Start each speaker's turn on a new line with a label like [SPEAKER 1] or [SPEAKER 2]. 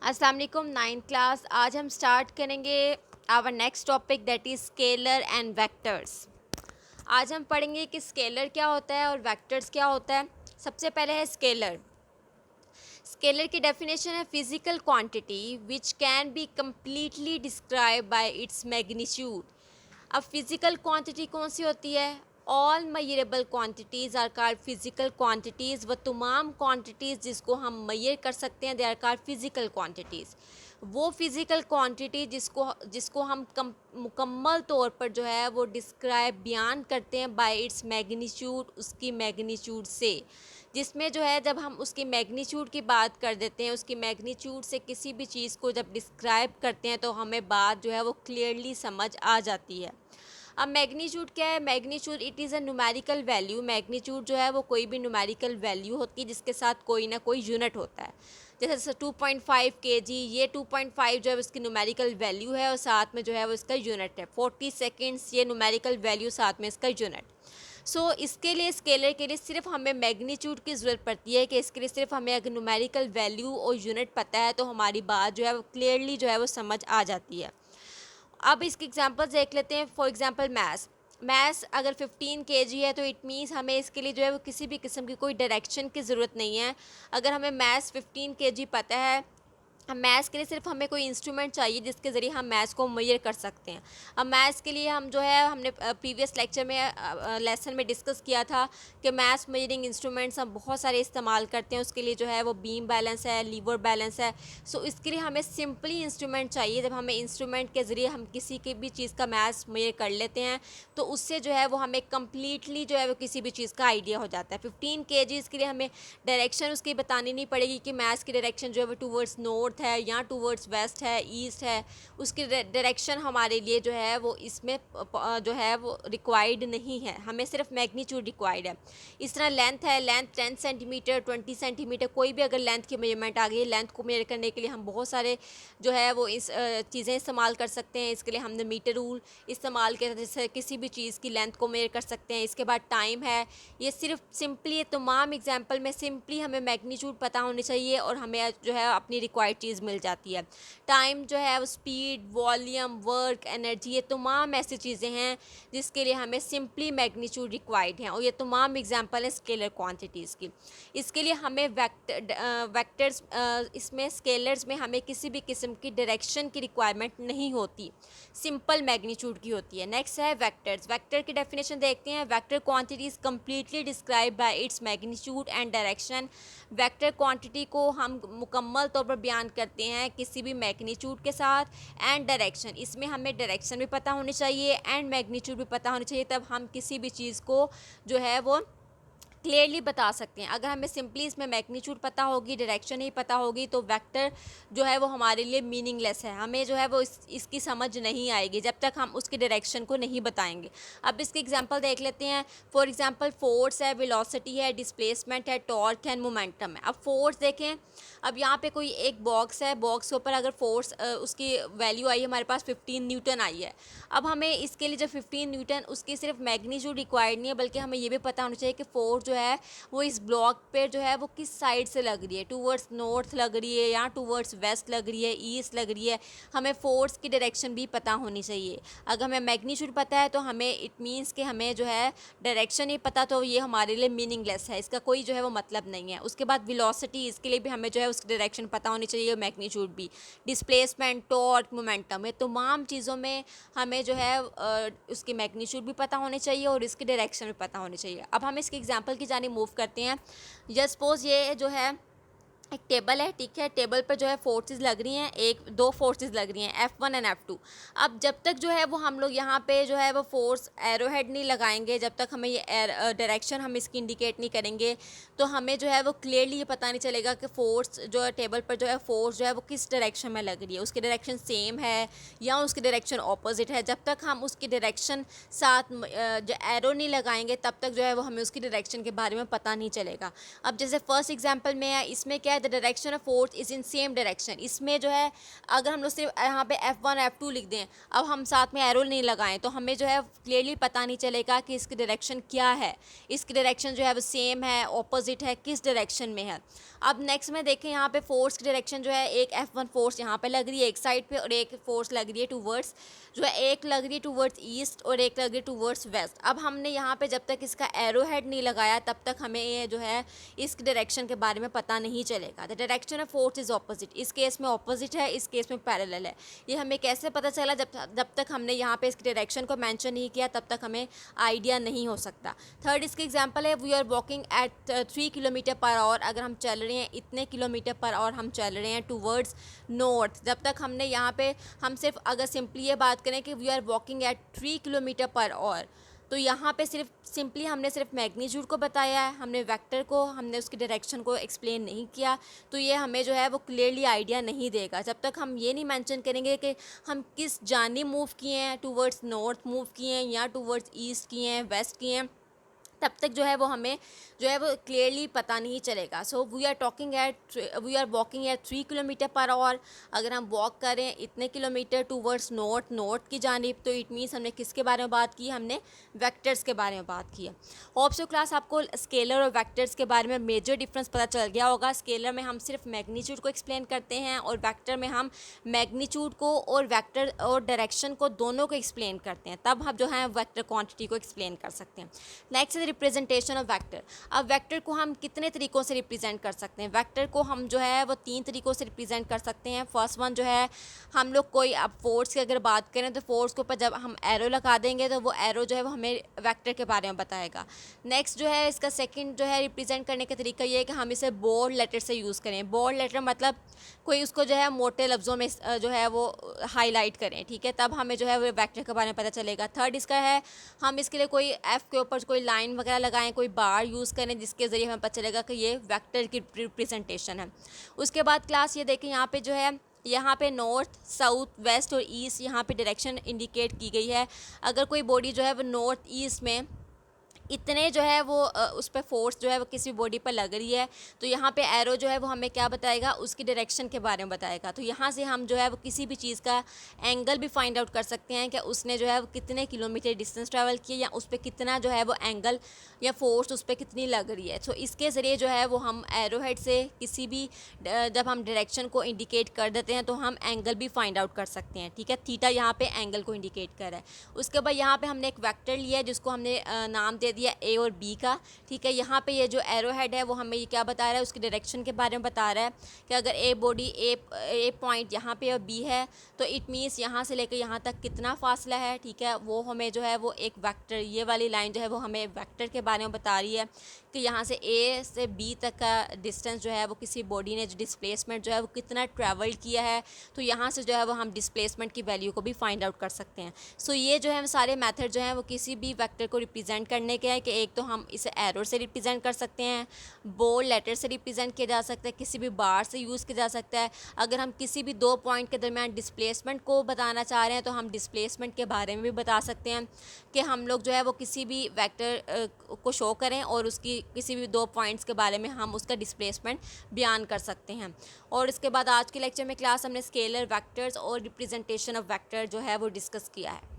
[SPEAKER 1] अस्सलाम वालेकुम 9th class. आज हम स्टार्ट करेंगे our next topic that is scalar and vectors. आज हम पढ़ेंगे कि स्केलर क्या होता है और वेक्टर्स क्या होता है। सबसे पहले है स्केलर। स्केलर की डेफिनेशन है physical quantity which can be completely described by its magnitude. अब फिजिकल क्वांटिटी कौन सी होती है? All measurable quantities are called physical quantities. व तमाम क्वांटिटीज़ जिसको हम मैयर कर सकते हैं they are called physical quantities. वो फिज़िकल क्वांटिटी जिसको जिसको हम मुकम्मल तौर पर जो है वो डिस्क्राइब बयान करते हैं बाय इट्स मैग्नीट्यूड, उसकी मैग्नीट्यूड से। जिसमें जो है जब हम उसकी मैग्नीट्यूड की बात कर देते हैं, उसकी मैग्नीट्यूड से किसी भी चीज़ को जब डिस्क्राइब करते हैं तो हमें बात जो है वो क्लियरली समझ आ जाती है। अब मैग्नीट्यूड क्या है? Magnitude it is a numerical value. Magnitude जो है वो कोई भी न्यूमेरिकल वैल्यू होती है जिसके साथ कोई ना कोई यूनिट होता है। जैसे 2.5 kg, ये 2.5 जो है उसकी न्यूमेरिकल वैल्यू है और साथ में जो है वो इसका यूनिट है। 40 सेकेंड्स, ये न्यूमेरिकल वैल्यू साथ में इसका यूनिट। इसके लिए स्केलर के लिए सिर्फ हमें मैग्नीट्यूड की ज़रूरत पड़ती है कि इसके लिए सिर्फ हमें अगर न्यूमेरिकल वैल्यू और यूनिट पता है तो हमारी बात जो है वो क्लियरली जो है वो समझ आ जाती है। अब इसके एग्जांपल देख लेते हैं। फॉर एग्जांपल मैथ्स अगर 15 kg है तो इट मीन्स हमें इसके लिए जो है वो किसी भी किस्म की कोई डायरेक्शन की ज़रूरत नहीं है। अगर हमें मैथ्स 15 kg पता है, अब मैथ्स के लिए सिर्फ हमें कोई इंस्ट्रूमेंट चाहिए जिसके ज़रिए हम मैथ्स को मेजर कर सकते हैं। अब मैथ्स के लिए हम जो है हमने प्रीवियस लेक्चर में लेसन में डिस्कस किया था कि मैथ्स मेजरिंग इंस्ट्रूमेंट्स हम बहुत सारे इस्तेमाल करते हैं। उसके लिए जो है वो बीम बैलेंस है, लीवर बैलेंस है। इसके लिए हमें सिंपली इंस्ट्रूमेंट चाहिए। जब हमें इंस्ट्रूमेंट के ज़रिए हम किसी की भी चीज़ का मैथ्स मेजर कर लेते हैं तो उससे जो है वो हमें कम्प्लीटली जो है वो किसी भी चीज़ का आइडिया हो जाता है। 15 kg के लिए हमें डायरेक्शन उसकी बतानी नहीं पड़ेगी कि मैथ्स की डायरेक्शन जो है वो टूवर्ड्स नॉर्थ है या टूवर्ड्स वेस्ट है, ईस्ट है। उसकी डायरेक्शन हमारे लिए जो है वो इसमें जो है वो रिक्वायर्ड नहीं है, हमें सिर्फ मैग्नीट्यूड रिक्वायर्ड है। इस तरह लेंथ है, लेंथ 10 सेंटीमीटर, 20 सेंटीमीटर, कोई भी अगर लेंथ की मेजरमेंट आ गई, लेंथ को मेजर करने के लिए हम बहुत सारे जो है वो इस चीज़ें इस्तेमाल कर सकते हैं। इसके लिए हमने मीटर रूल इस्तेमाल किया, जैसे किसी भी चीज़ की लेंथ को मेजर कर सकते हैं। इसके बाद टाइम है। ये सिर्फ सिंपली ये तमाम एग्जाम्पल में सिंपली हमें मैग्नीट्यूड पता होनी चाहिए और हमें जो है अपनी रिक्वायर्ड चीज़ मिल जाती है। टाइम जो है वो स्पीड, वॉल्यूम, वर्क, एनर्जी, ये तमाम ऐसी चीज़ें हैं जिसके लिए हमें सिंपली मैग्नीट्यूड रिक्वायर्ड हैं और ये तमाम एग्जांपल हैं स्केलर क्वांटिटीज़ की। इसके लिए हमें वेक्टर्स इसमें स्केलर्स में हमें किसी भी किस्म की डायरेक्शन की रिक्वायरमेंट नहीं होती, सिंपल मैग्नीट्यूड की होती है। नेक्स्ट है वेक्टर्स। वेक्टर की डेफिनेशन देखते हैं। Vector quantity is completely described by its magnitude and direction. Vector quantity को हम मुकम्मल तौर पर बयान करते हैं किसी भी मैग्नीट्यूड के साथ एंड डायरेक्शन। इसमें हमें डायरेक्शन भी पता होनी चाहिए एंड मैग्नीट्यूड भी पता होनी चाहिए, तब हम किसी भी चीज़ को जो है वो क्लियरली बता सकते हैं। अगर हमें सिंपली इसमें मैग्नीट्यूड पता होगी, डायरेक्शन ही पता होगी तो वेक्टर जो है वो हमारे लिए मीनिंगलेस है। हमें जो है वो इसकी समझ नहीं आएगी जब तक हम उसकी डायरेक्शन को नहीं बताएंगे। अब इसके एग्जांपल देख लेते हैं। फॉर एग्जांपल फोर्स है, वेलोसिटी है, डिस्प्लेसमेंट है, टॉर्क है, मोमेंटम है। अब फोर्स देखें। अब यहाँ पे कोई एक बॉक्स है, बॉक्स के ऊपर अगर फोर्स उसकी वैल्यू आई है हमारे पास 15 न्यूटन आई है। अब हमें इसके लिए जो 15 न्यूटन उसकी सिर्फ मैग्नीट्यूड रिक्वायर्ड नहीं है, बल्कि हमें ये भी पता होना चाहिए कि फोर्स जो है वो इस ब्लॉक पे जो है वो किस साइड से लग रही है, टूवर्ड्स नॉर्थ लग रही है या टूवर्ड्स वेस्ट लग रही है, ईस्ट लग रही है। हमें फोर्स की डायरेक्शन भी पता होनी चाहिए। अगर हमें मैग्नीट्यूड पता है तो हमें इट मीन्स कि हमें जो है डायरेक्शन ही पता, तो ये हमारे लिए मीनिंगलेस है, इसका कोई जो है वो मतलब नहीं है। उसके बाद वेलोसिटी, इसके लिए भी हमें जो है उसकी डायरेक्शन पता होनी चाहिए, मैग्नीट्यूड भी। डिस्प्लेसमेंट, टॉर्क, मोमेंटम, ये तमाम चीज़ों में हमें जो है उसकी मैग्नीट्यूड भी पता होनी चाहिए और इसकी डायरेक्शन भी पता होनी चाहिए। अब हम इसके एग्जांपल की जाने मूव करते हैं। जस्ट सपोज ये जो है एक टेबल है, ठीक है। टेबल पर जो है फोर्सेस लग रही हैं, दो फोर्सेस लग रही हैं, F1 एंड F2। अब जब तक जो है वो हम लोग यहाँ पे जो है वो फोर्स एरो हेड नहीं लगाएंगे, जब तक हमें ये डायरेक्शन हम इसकी इंडिकेट नहीं करेंगे तो हमें जो है वो क्लियरली ये पता नहीं चलेगा कि फोर्स जो है टेबल पर जो है फोर्स जो है वो किस डायरेक्शन में लग रही है, उसकी डायरेक्शन सेम है या उसकी डायरेक्शन ऑपोजिट है। जब तक हम उसकी डायरेक्शन साथ जो एरो नहीं लगाएंगे तब तक जो है वो हमें उसकी डायरेक्शन के बारे में पता नहीं चलेगा। अब जैसे फर्स्ट एग्जाम्पल में है, इसमें क्या है, the direction of force is in same direction. इसमें जो है अगर हम लोग सिर्फ यहाँ पे F1 F2 लिख दें, अब हम साथ में एरो नहीं लगाएं, तो हमें जो है क्लियरली पता नहीं चलेगा कि इसकी डायरेक्शन क्या है। इसकी डायरेक्शन जो है वो सेम है, ऑपोजिट है, किस डायरेक्शन में है। अब नेक्स्ट में देखें यहाँ पे फोर्स की डायरेक्शन जो है, एक F1 फोर्स यहाँ पे लग रही है एक साइड पे, और एक फोर्स लग रही है टूवर्ड्स, जो है एक लग रही है टूवर्ड्स ईस्ट और एक लग रही है टूवर्ड्स वेस्ट। अब हमने यहाँ पे जब तक इसका एरो हेड नहीं लगाया तब तक हमें ये जो है इस डायरेक्शन के बारे में पता नहीं चलेगा। The direction of force is opposite, इस केस में ऑपोजिट है, इस केस में पैरेलल है। ये हमें कैसे पता चला? जब तक हमने यहाँ पे इसकी डायरेक्शन को मेंशन नहीं किया तब तक हमें आइडिया नहीं हो सकता। थर्ड इसकी एग्जांपल है, we are walking at 3 kilometre per hour. अगर हम चल रहे हैं इतने किलोमीटर पर आवर, हम चल रहे हैं टूवर्ड्स नॉर्थ। जब तक हमने यहाँ पे हम सिर्फ अगर सिंपली ये बात करें कि we are walking at 3 kilometre per hour, तो यहाँ पे सिर्फ सिंपली हमने सिर्फ मैग्नीट्यूड को बताया है, हमने वेक्टर को, हमने उसकी डायरेक्शन को एक्सप्लेन नहीं किया। तो ये हमें जो है वो क्लियरली आइडिया नहीं देगा जब तक हम ये नहीं मेंशन करेंगे कि हम किस जानिब मूव किए हैं, टूवर्ड्स नॉर्थ मूव किए हैं या टूवर्ड्स ईस्ट किए हैं, वेस्ट किए हैं, तब तक जो है वो हमें जो है वो क्लियरली पता नहीं चलेगा। So we are walking at 3 kilometre per hour. अगर हम वॉक करें इतने किलोमीटर टूवर्ड्स नॉर्थ की जानिब, तो इट मीन्स हमने किसके बारे में बात की? हमने वेक्टर्स के बारे में बात की है। होप सो क्लास आपको स्केलर और वेक्टर्स के बारे में मेजर डिफरेंस पता चल गया होगा। स्केलर में हम सिर्फ मैग्नीट्यूड को एक्सप्लेन करते हैं और वेक्टर में हम मैग्नीट्यूड को और वेक्टर और डायरेक्शन को दोनों को एक्सप्लेन करते हैं, तब हम जो है वेक्टर क्वांटिटी को एक्सप्लेन कर सकते हैं। Next is representation of vector. अब वेक्टर को हम कितने तरीक़ों से रिप्रेजेंट कर सकते हैं? वेक्टर को हम जो है वो 3 तरीक़ों से रिप्रेजेंट कर सकते हैं। फर्स्ट वन जो है, हम लोग कोई अब फोर्स की अगर बात करें तो फोर्स के ऊपर जब हम एरो लगा देंगे तो वो एरो जो है वो हमें वेक्टर के बारे में बताएगा। नेक्स्ट जो है इसका सेकंड जो है रिप्रेजेंट करने का तरीका ये है कि हम इसे बोल्ड लेटर से यूज़ करें। बोल्ड लेटर मतलब कोई उसको जो है मोटे लफ्ज़ों में जो है वो हाईलाइट करें, ठीक है, तब हमें जो है वो वेक्टर के बारे में पता चलेगा। थर्ड इसका है, हम इसके लिए कोई एफ़ के ऊपर कोई लाइन वगैरह लगाएं, कोई बार यूज़ करें जिसके ज़रिए हमें पता चलेगा कि ये वेक्टर की रिप्रेजेंटेशन है। उसके बाद क्लास ये देखें, यहाँ पे जो है यहाँ पे नॉर्थ, साउथ, वेस्ट और ईस्ट यहाँ पे डायरेक्शन इंडिकेट की गई है। अगर कोई बॉडी जो है वो नॉर्थ ईस्ट में इतने जो है वो उस पर फोर्स जो है वो किसी बॉडी पर लग रही है, तो यहाँ पे एरो जो है वो हमें क्या बताएगा? उसकी डायरेक्शन के बारे में बताएगा। तो यहाँ से हम जो है वो किसी भी चीज़ का एंगल भी फाइंड आउट कर सकते हैं कि उसने जो है वो कितने किलोमीटर डिस्टेंस ट्रैवल किया या उस पर कितना जो है वो एंगल या फोर्स उस पर कितनी लग रही है। तो इसके ज़रिए जो है वो हम एरो हेड से किसी भी जब हम डायरेक्शन को इंडिकेट कर देते हैं तो हम एंगल भी फाइंड आउट कर सकते हैं, ठीक है। थीटा यहाँ पे एंगल को इंडिकेट कर रहा है। उसके बाद यहाँ पे हमने एक वेक्टर लिया है जिसको हमने नाम दे दिया ए और बी का, ठीक है। यहाँ पे ये जो एरो हेड है वो हमें ये क्या बता रहा है? उसकी डायरेक्शन के बारे में बता रहा है कि अगर ए बॉडी ए पॉइंट यहाँ पे और बी है तो इट मीन्स यहाँ से लेकर यहाँ तक कितना फासला है, ठीक है। वो हमें जो है वो एक वेक्टर, ये वाली लाइन जो है वो हमें वेक्टर के बारे में बता रही है कि यहाँ से ए से बी तक का डिस्टेंस जो है वो किसी बॉडी ने जो डिस्प्लेसमेंट जो है वो कितना ट्रैवल किया है, तो यहाँ से जो है वो हम डिस्प्लेसमेंट की वैल्यू को भी फाइंड आउट कर सकते हैं। सो ये जो है सारे मेथड जो हैं वो किसी भी वेक्टर को रिप्रेजेंट करने के हैं कि एक तो हम इसे एरो से रिप्रेजेंट कर सकते हैं, बोल्ड लेटर से रिप्रेजेंट किया जा सकता है, किसी भी बार से यूज़ किया जा सकता है। अगर हम किसी भी 2 पॉइंट के दरमियान डिस्प्लेसमेंट को बताना चाह रहे हैं तो हम डिस्प्लेसमेंट के बारे में भी बता सकते हैं कि हम लोग जो है वो किसी भी वेक्टर को शो करें और उसकी किसी भी 2 पॉइंट्स के बारे में हम उसका डिस्प्लेसमेंट बयान कर सकते हैं। और इसके बाद आज के लेक्चर में क्लास हमने स्केलर, वेक्टर्स और रिप्रेजेंटेशन ऑफ वेक्टर जो है वो डिस्कस किया है।